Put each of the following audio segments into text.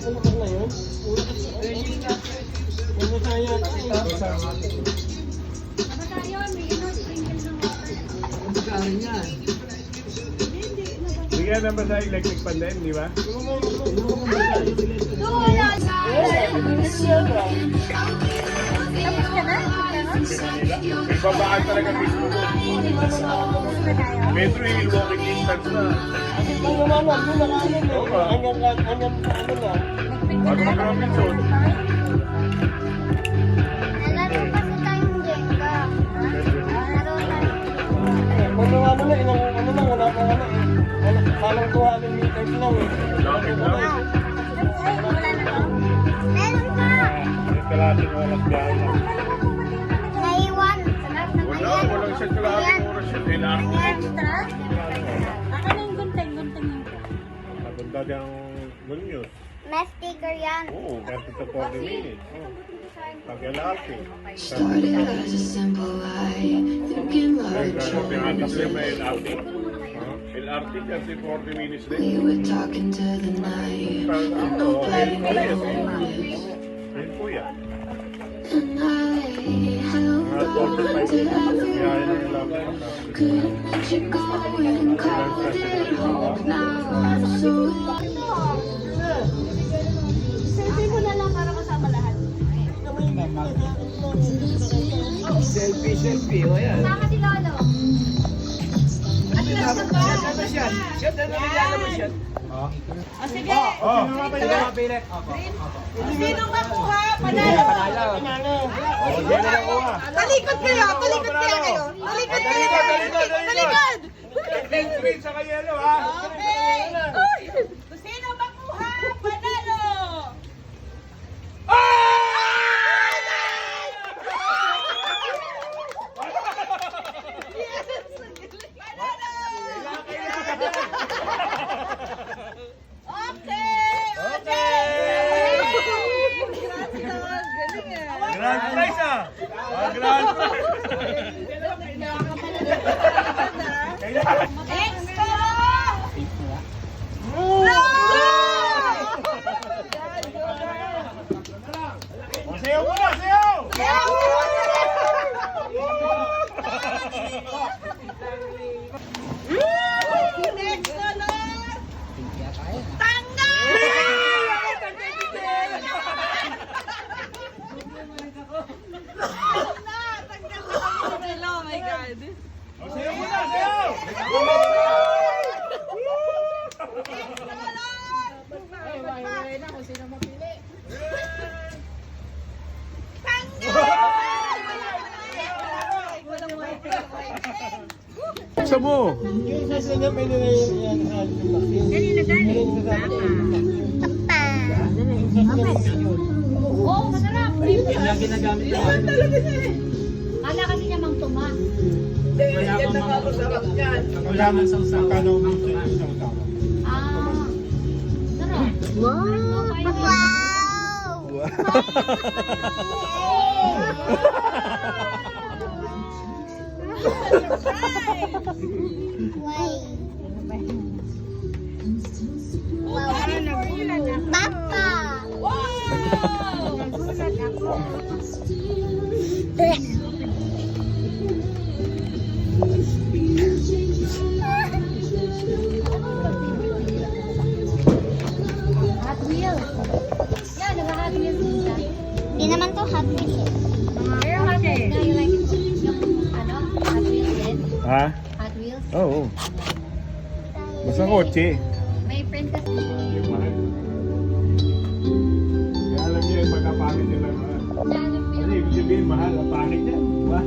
Ano ka na yun? Ano kaya ito? Bigyan naman sa electric pan din, di ba? Ibabaan talaga mismo doon. Metro yung walking distance na. Ano naman, doon nakaano Oo ba? hanggang ano na. Bago mag-rapid zone. Nalaro kasi tayong Jenga. Nalaro tayo. Ano na, ilang ano na, wala pa ano eh. Parang 200 meters lang eh. Lapit lang. Ay, wala na to. Meron pa. Yung kalating oras dyan. Naiwan. Sa lahat ng Wala, walang isang kalating oras yun. Kailangan ko. Extra? Ako na yung gunting yung Nagunda diyang good news. May sticker yan. Oo, 30 to 40 minutes. Pag LRT. Started as a simple lie, thinking large. 40 minutes din may LRT. LRT kasi 40 minutes din. We were talking to the night, and nobody knows. Ayun po yan. And I held Mga 45 on to Biyahe ng everything. LRT. Couldn't let you go and called it home. Now I'm so Selfie mo na lang para kasama lahat. Selfie, o yan. Sama si Lolo. Atlas ka ba? Shot, ano nilala mo shot? O sige. Oh! Sino makuha? Panalo. Panalo. Oh, diyan na lang kuha. Talikod kayo. Talikod kayo. Talikod kayo. Talikod. Entry sa kayelo ha. Okay. Sino makuha? Panalo. Grand prize ah! Grand prize! Extra! Sayaw mo na! Sayaw! Extra na! Oh my God. Sayaw mo na! Sayaw! Buksan mo! Yung sa sila may nilay yan. Kanina galing. Oh, masarap. Yung ginagamit ko. Kala kasi niya Mang Tomas. Wala man sa usang kanaw ng isang tao. Ah. Sarap. Papa! Hot Wheels. Yan, nag-Hot Wheels siya. Hindi naman to Hot Wheels eh. Pero Hot Wheels na yung like, yung ano, Hot Wheels din. Ha? Hot Wheels. Oo. Basta kotse. May friend kasi. Yung mahal. Kaya alam niyo yung pagkapangit nila mahal. Kasi ibig sabihin mahal, ang pangit yan. Diba?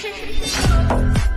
Bye!